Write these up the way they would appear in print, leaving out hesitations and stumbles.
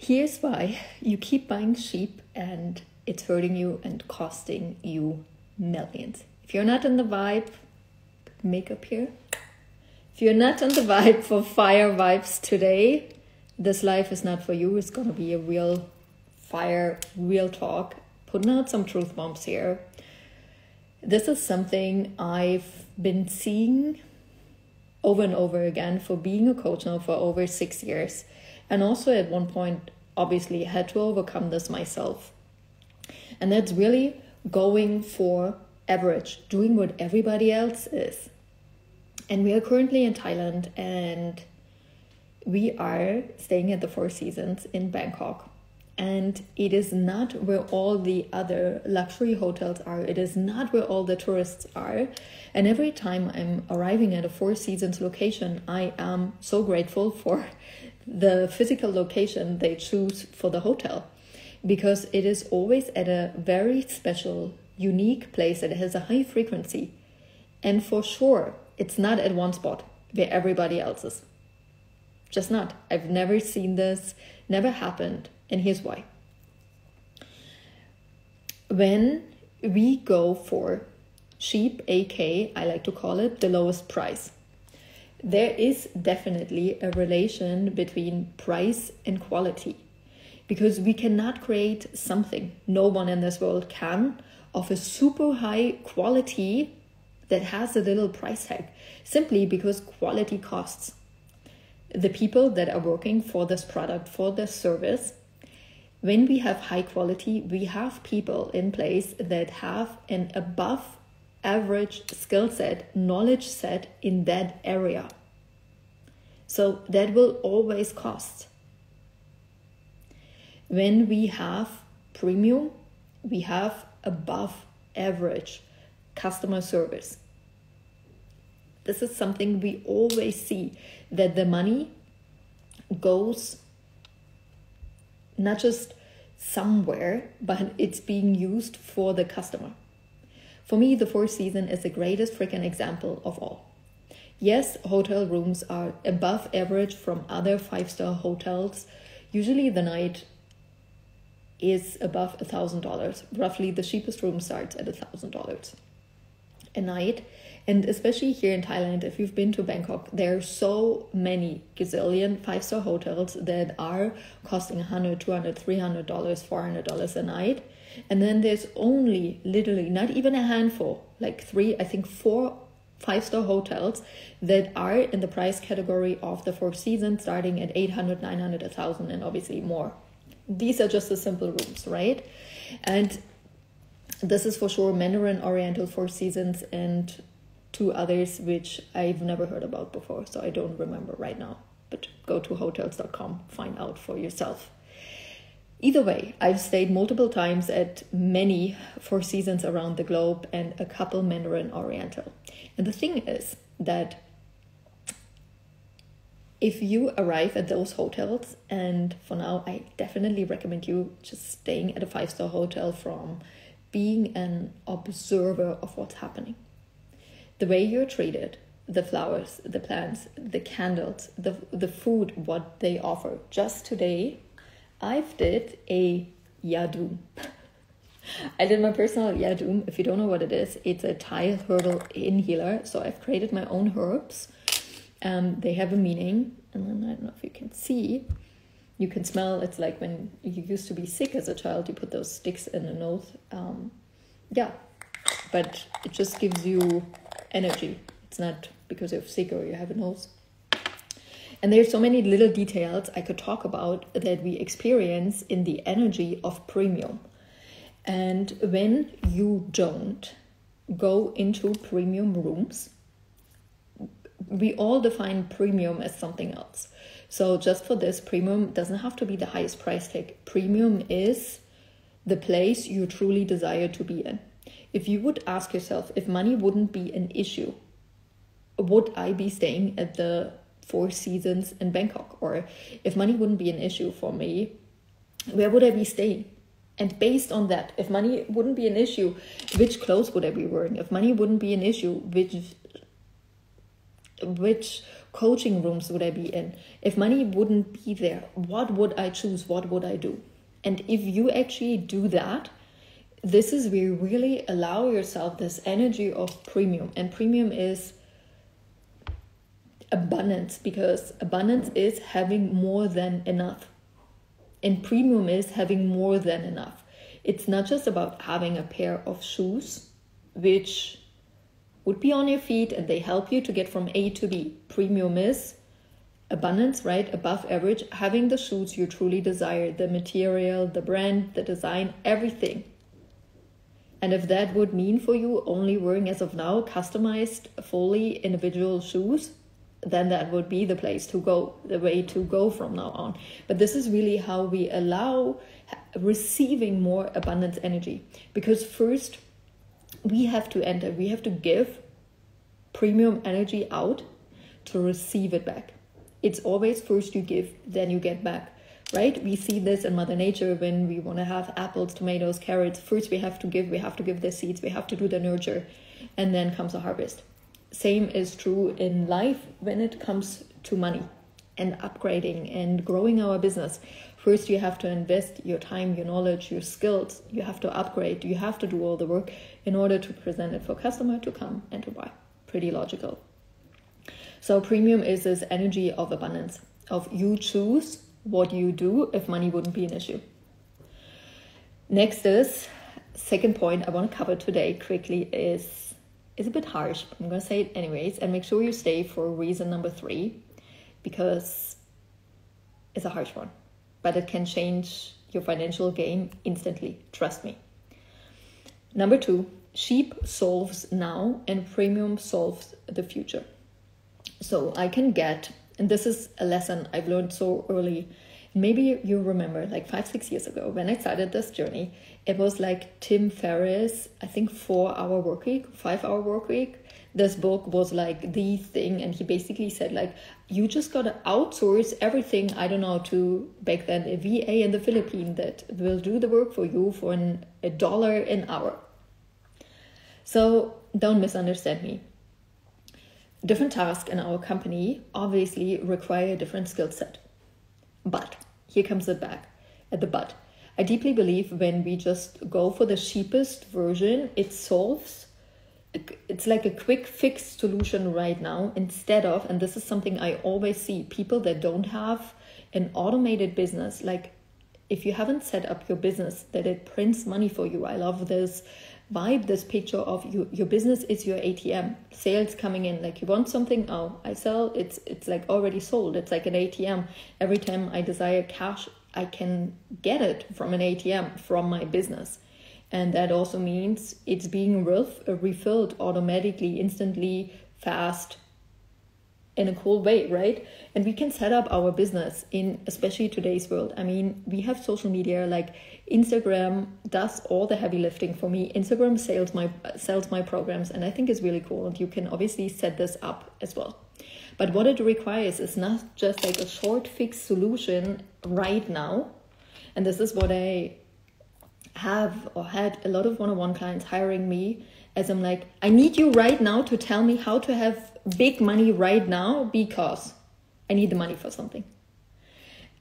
Here's why you keep buying cheap and it's hurting you and costing you millions. If you're not in the vibe, makeup here. If you're not on the vibe for fire vibes today, this life is not for you. It's going to be a real fire, real talk. Putting out some truth bombs here. This is something I've been seeing over and over again for being a coach now for over 6 years. And also at one point, obviously, had to overcome this myself. And that's really going for average, doing what everybody else is. And we are currently in Thailand and we are staying at the Four Seasons in Bangkok. And it is not where all the other luxury hotels are. It is not where all the tourists are. And every time I'm arriving at a Four Seasons location, I am so grateful for the physical location they choose for the hotel. Because it is always at a very special, unique place that has a high frequency. And for sure, it's not at one spot where everybody else is. Just not. I've never seen this, never happened. And here's why. When we go for cheap, AK, I like to call it the lowest price, there is definitely a relation between price and quality. Because we cannot create something, no one in this world can, of a super high quality that has a little price tag. Simply because quality costs. The people that are working for this product, for this service, when we have high quality, we have people in place that have an above average skill set, knowledge set in that area. So that will always cost. When we have premium, we have above average customer service. This is something we always see, that the money goes not just somewhere, but it's being used for the customer. For me, the Four Seasons is the greatest freaking example of all. Yes, hotel rooms are above average from other 5-star hotels. Usually the night is above $1,000. Roughly the cheapest room starts at $1,000 a night. And especially here in Thailand, if you've been to Bangkok, there are so many gazillion 5-star hotels that are costing $100, $200, $300, $400 a night. And then there's only literally not even a handful, like 4 5-star hotels that are in the price category of the Four Seasons, starting at $800, $900, $1,000, and obviously more. These are just the simple rooms, right? And this is for sure Mandarin Oriental, Four Seasons, and 2 others which I've never heard about before, so I don't remember right now. But go to hotels.com, find out for yourself. Either way, I've stayed multiple times at many Four Seasons around the globe and a couple Mandarin Oriental. And the thing is that if you arrive at those hotels, and for now, I definitely recommend you just staying at a 5-star hotel from being an observer of what's happening. The way you're treated, the flowers, the plants, the candles, the food, what they offer. Just today, I've did a yadum. I did my personal yadum. If you don't know what it is, it's a Thai herbal inhaler. So I've created my own herbs. They have a meaning. And then I don't know if you can see. You can smell. It's like when you used to be sick as a child, you put those sticks in the nose. But it just gives you energy. It's not because you're sick or you have a nose. And there's so many little details I could talk about that we experience in the energy of premium. And when you don't go into premium rooms, we all define premium as something else. So just for this, premium doesn't have to be the highest price tag. Premium is the place you truly desire to be in. If you would ask yourself, if money wouldn't be an issue, would I be staying at the Four Seasons in Bangkok? Or if money wouldn't be an issue for me, where would I be staying? And based on that, if money wouldn't be an issue, which clothes would I be wearing? If money wouldn't be an issue, which coaching rooms would I be in? If money wouldn't be there, what would I choose? What would I do? And if you actually do that, this is where you really allow yourself this energy of premium. And premium is abundance, because abundance is having more than enough. And premium is having more than enough. It's not just about having a pair of shoes, which would be on your feet and they help you to get from A to B. Premium is abundance, right? Above average, having the shoes you truly desire, the material, the brand, the design, everything. And if that would mean for you only wearing, as of now, customized, fully individual shoes, then that would be the place to go, the way to go from now on. But this is really how we allow receiving more abundance energy. Because first, we have to give premium energy out to receive it back. It's always first you give, then you get back, right? We see this in Mother Nature when we want to have apples, tomatoes, carrots. First we have to give the seeds, we have to do the nurture, and then comes a harvest. Same is true in life when it comes to money and upgrading and growing our business. First, you have to invest your time, your knowledge, your skills. You have to upgrade. You have to do all the work in order to present it for customer to come and to buy. Pretty logical. So premium is this energy of abundance, of you choose what you do if money wouldn't be an issue. Next is, second point I want to cover today quickly is a bit harsh. I'm going to say it anyways, and make sure you stay for reason number 3, because it's a harsh one, but it can change your financial game instantly. Trust me. Number 2, cheap solves now and premium solves the future. So I can get, and this is a lesson I've learned so early. Maybe you remember like 5-6 years ago when I started this journey, it was like Tim Ferriss, I think 4-hour work week, 5-hour work week. This book was like the thing. And he basically said like, you just got to outsource everything, I don't know, to back then a VA in the Philippines that will do the work for you for $1 an hour. So don't misunderstand me. Different tasks in our company obviously require a different skill set. But here comes the but. I deeply believe when we just go for the cheapest version, it's like a quick fix solution right now, instead of, and this is something I always see, people that don't have an automated business, like if you haven't set up your business that it prints money for you. I love this vibe, this picture of your business is your ATM, sales coming in, like you want something, oh, I sell, it's like already sold. It's like an ATM. Every time I desire cash, I can get it from an ATM, from my business. And that also means it's being refilled automatically, instantly, fast, in a cool way, right? And we can set up our business in, especially today's world. I mean, we have social media, like Instagram does all the heavy lifting for me. Instagram sells my programs, and I think it's really cool. And you can obviously set this up as well. But what it requires is not just like a short fix solution right now. And this is what I have or had a lot of one-on-one clients hiring me, as I'm like, I need you right now to tell me how to have big money right now because I need the money for something.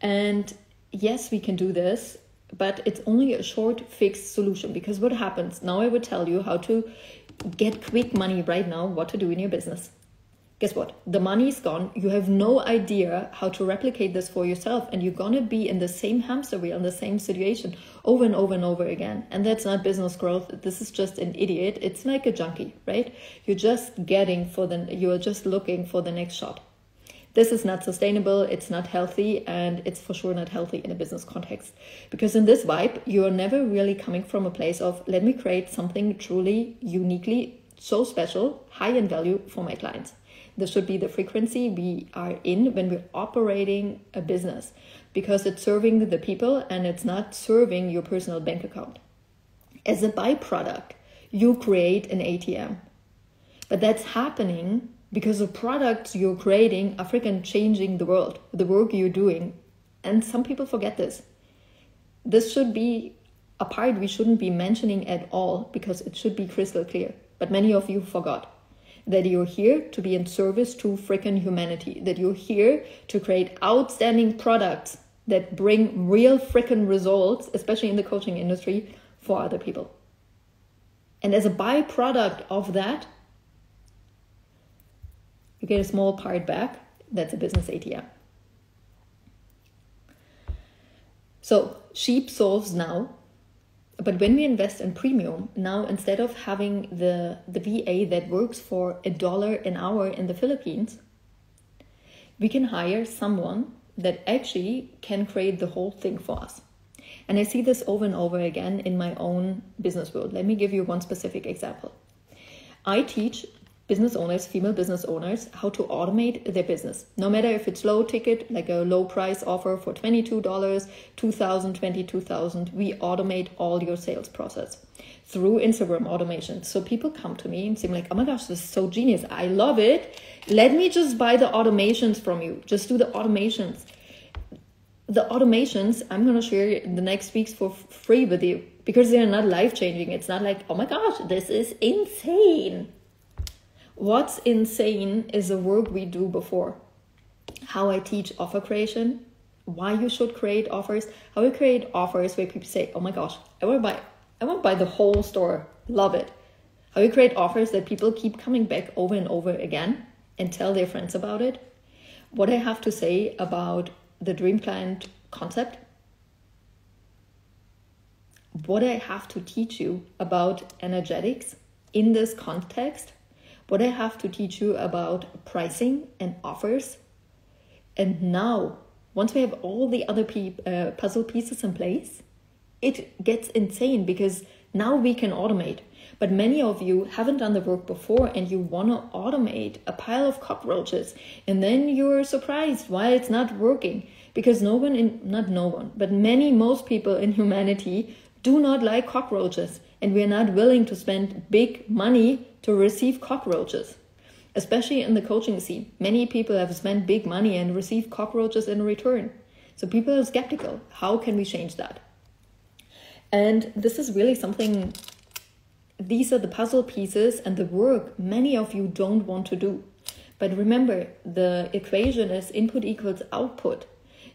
And yes, we can do this, but it's only a short fixed solution, because what happens now, I would tell you how to get quick money right now, what to do in your business. Guess what? The money is gone. You have no idea how to replicate this for yourself, and you're going to be in the same hamster wheel, in the same situation over and over and over again. And that's not business growth. This is just an idiot. It's like a junkie, right? You're just looking for the next shot. This is not sustainable, it's not healthy, and it's for sure not healthy in a business context. Because in this vibe, you're never really coming from a place of, let me create something truly, uniquely, so special, high in value for my clients. This should be the frequency we are in when we're operating a business, because it's serving the people and it's not serving your personal bank account. As a byproduct, you create an ATM. But that's happening because the products you're creating are freaking changing the world, the work you're doing. And some people forget this. This should be a part we shouldn't be mentioning at all, because it should be crystal clear. But many of you forgot. that you're here to be in service to freaking humanity, that you're here to create outstanding products that bring real freaking results, especially in the coaching industry, for other people. And as a byproduct of that, you get a small part back. That's a business ATM. So Sheep solves now. But when we invest in premium, now instead of having the VA that works for $1 an hour in the Philippines, we can hire someone that actually can create the whole thing for us. And I see this over and over again in my own business world. Let me give you one specific example. I teach business owners, female business owners, how to automate their business. No matter if it's low ticket, like a low price offer for $22, $2,000, $22,000, we automate all your sales process through Instagram automation. So people come to me and say like, oh my gosh, this is so genius. I love it. Let me just buy the automations from you. Just do the automations. The automations I'm going to share in the next weeks for free with you because they're not life-changing. It's not like, oh my gosh, this is insane. What's insane is the work we do before. How I teach offer creation, why you should create offers, how we create offers where people say, oh my gosh, I want to buy the whole store. Love it. How we create offers that people keep coming back over and over again and tell their friends about it. What I have to say about the Dream Client concept. What I have to teach you about energetics in this context. What I have to teach you about pricing and offers. And now, once we have all the other puzzle pieces in place, it gets insane because now we can automate. But many of you haven't done the work before and you want to automate a pile of cockroaches. And then you're surprised why it's not working. Because most people in humanity do not like cockroaches. And we're not willing to spend big money to receive cockroaches, especially in the coaching scene. Many people have spent big money and received cockroaches in return. So people are skeptical. How can we change that? And this is really something, these are the puzzle pieces and the work many of you don't want to do. But remember, the equation is input equals output.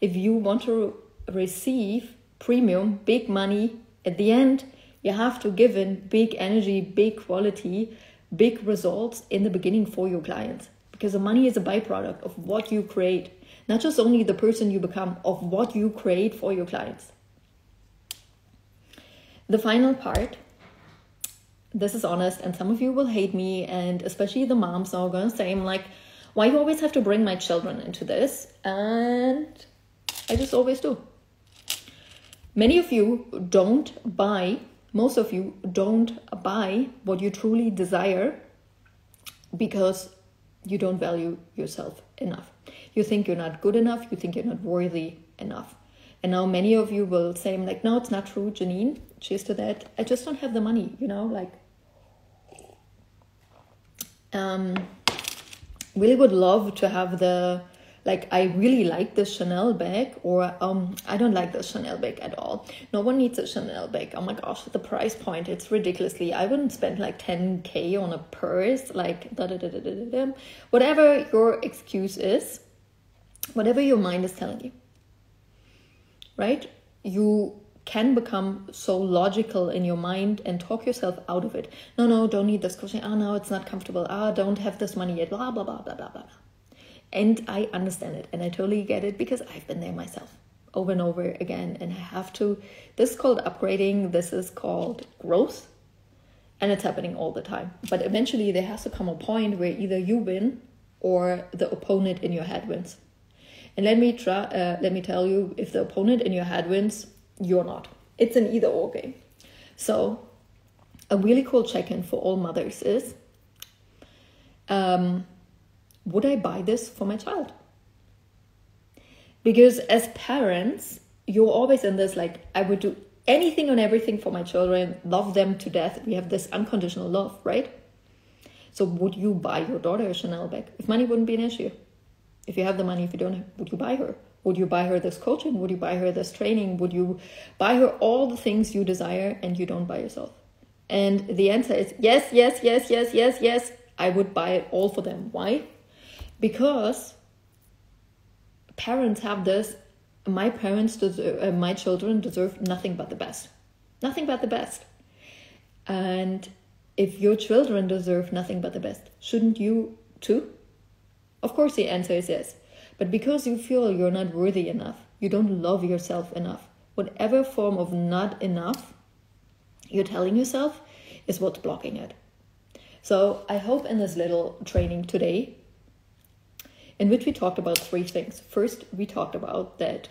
If you want to receive premium, big money, at the end, you have to give in big energy, big quality, big results in the beginning for your clients. Because the money is a byproduct of what you create. Not just only the person you become, of what you create for your clients. The final part, this is honest, and some of you will hate me, and especially the moms are going to say, I'm like, why you always have to bring my children into this? And I just always do. Many of you most of you don't buy what you truly desire because you don't value yourself enough. You think you're not good enough. You think you're not worthy enough. And now many of you will say, like, no, it's not true, Janine. Cheers to that. I just don't have the money, really would love to have I really like this Chanel bag, or I don't like this Chanel bag at all. No one needs a Chanel bag. Oh my gosh, the price point, it's ridiculously. I wouldn't spend like 10K on a purse, whatever your excuse is, whatever your mind is telling you, right? You can become so logical in your mind and talk yourself out of it. No, don't need this cushion. Oh no, it's not comfortable. Don't have this money yet, blah, blah, blah, blah, blah, blah. And I understand it and I totally get it because I've been there myself over and over again. And I have to, this is called upgrading. This is called growth. And it's happening all the time. But eventually there has to come a point where either you win or the opponent in your head wins. And let me tell you, if the opponent in your head wins, you're not. It's an either or game. So a really cool check-in for all mothers is, would I buy this for my child? Because as parents, you're always in this, I would do anything and everything for my children, love them to death. We have this unconditional love, right? So would you buy your daughter a Chanel bag? If money wouldn't be an issue. If you have the money, if you don't have, would you buy her? Would you buy her this coaching? Would you buy her this training? Would you buy her all the things you desire and you don't buy yourself? And the answer is yes, yes, yes, yes, yes, yes. I would buy it all for them. Why? Because parents have this. My children deserve nothing but the best. Nothing but the best. And if your children deserve nothing but the best, shouldn't you too? Of course the answer is yes. But because you feel you're not worthy enough, you don't love yourself enough, whatever form of not enough you're telling yourself is what's blocking it. So I hope in this little training today, in which we talked about 3 things. First, we talked about that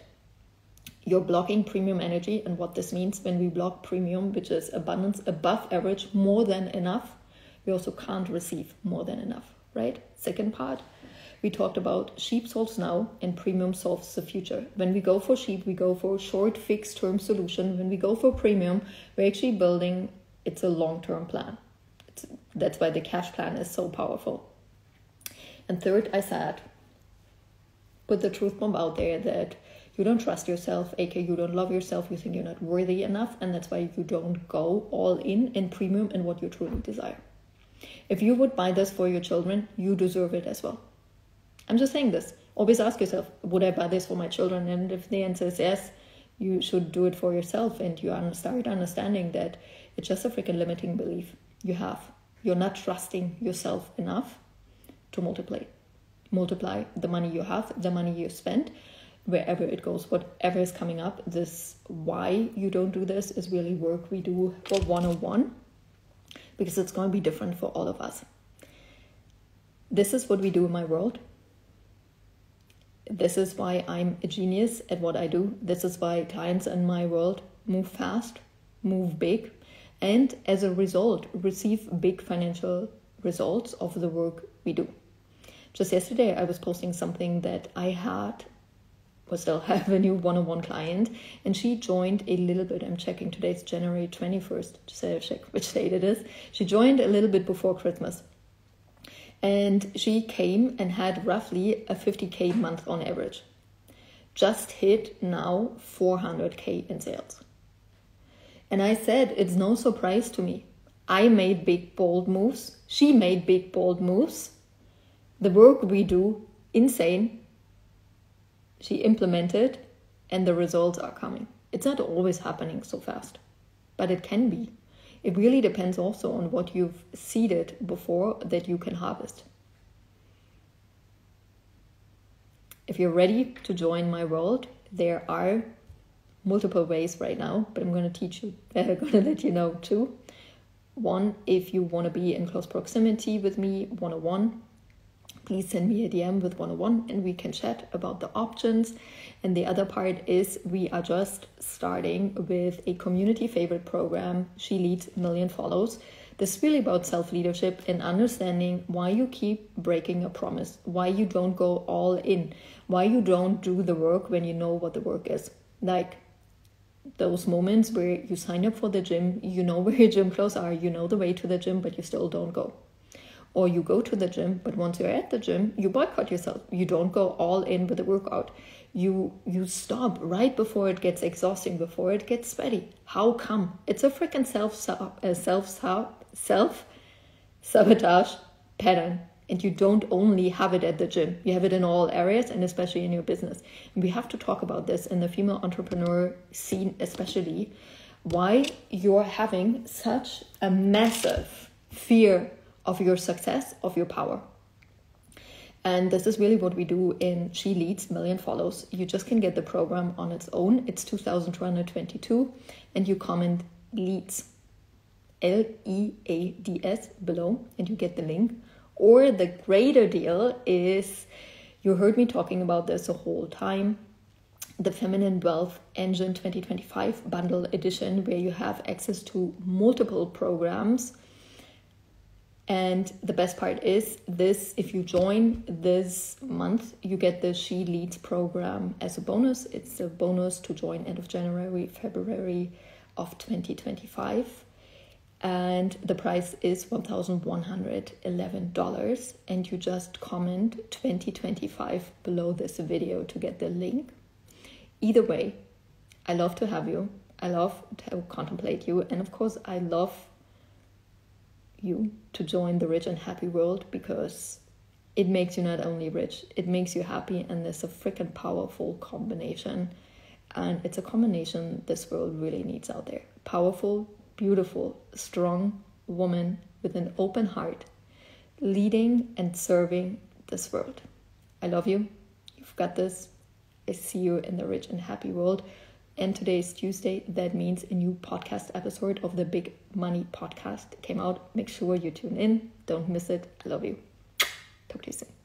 you're blocking premium energy and what this means when we block premium, which is abundance above average, more than enough. We also can't receive more than enough, right? Second part, we talked about sheep solves now and premium solves the future. When we go for sheep, we go for a short fixed term solution. When we go for premium, we're actually building, it's a long-term plan. That's why the cash plan is so powerful. And third, I said, put the truth bomb out there that you don't trust yourself, aka you don't love yourself, you think you're not worthy enough, and that's why you don't go all in premium and what you truly desire. If you would buy this for your children, you deserve it as well. I'm just saying this. Always ask yourself, would I buy this for my children? And if the answer is yes, you should do it for yourself, and you start understanding that it's just a freaking limiting belief you have. You're not trusting yourself enough to multiply the money you have, the money you spend, wherever it goes, whatever is coming up. This why you don't do this is really work we do for 101, because it's going to be different for all of us. This is what we do in my world. This is why I'm a genius at what I do. This is why clients in my world move fast, move big, and as a result, receive big financial results of the work we do. Just yesterday, I was posting something that I still have a new one-on-one client, and she joined a little bit. I'm checking, today's January 21st, just to check which date it is. She joined a little bit before Christmas. And she came and had roughly a 50K month on average. Just hit now 400K in sales. And I said, it's no surprise to me. I made big, bold moves. She made big, bold moves. The work we do, insane. She implemented, and the results are coming. It's not always happening so fast, but it can be. It really depends also on what you've seeded before that you can harvest. If you're ready to join my world, there are multiple ways right now, but I'm going to teach you, I'm going to let you know 2. 1, if you want to be in close proximity with me, 101, please send me a DM with 101 and we can chat about the options. And the other part is we are just starting with a community favorite program, She Leads Million Follows. This is really about self-leadership and understanding why you keep breaking a promise, why you don't go all in, why you don't do the work when you know what the work is. Like those moments where you sign up for the gym, you know where your gym clothes are, you know the way to the gym, but you still don't go. Or you go to the gym, but once you're at the gym, you boycott yourself. You don't go all in with the workout. You stop right before it gets exhausting, before it gets sweaty. How come? It's a freaking self-sabotage pattern. And you don't only have it at the gym. You have it in all areas, and especially in your business. And we have to talk about this in the female entrepreneur scene, especially. Why you're having such a massive fear of your success, of your power. And this is really what we do in She Leads Million Follows. You just can get the program on its own. It's 2,222, and you comment leads, LEADS below, and you get the link. Or the greater deal is, you heard me talking about this the whole time, the Feminine Wealth Engine 2025 Bundle Edition, where you have access to multiple programs. And the best part is this, if you join this month, you get the She Leads program as a bonus. It's a bonus to join end of January, February of 2025. And the price is $1,111. And you just comment 2025 below this video to get the link. Either way, I love to have you. I love to contemplate you. And of course, I love you to join the rich and happy world, because it makes you not only rich, it makes you happy, and it's a freaking powerful combination. And it's a combination this world really needs out there. Powerful, beautiful, strong woman with an open heart, leading and serving this world. I love you. You've got this. I see you in the rich and happy world. And today is Tuesday. That means a new podcast episode of the Big Money Podcast came out. Make sure you tune in. Don't miss it. I love you. Talk to you soon.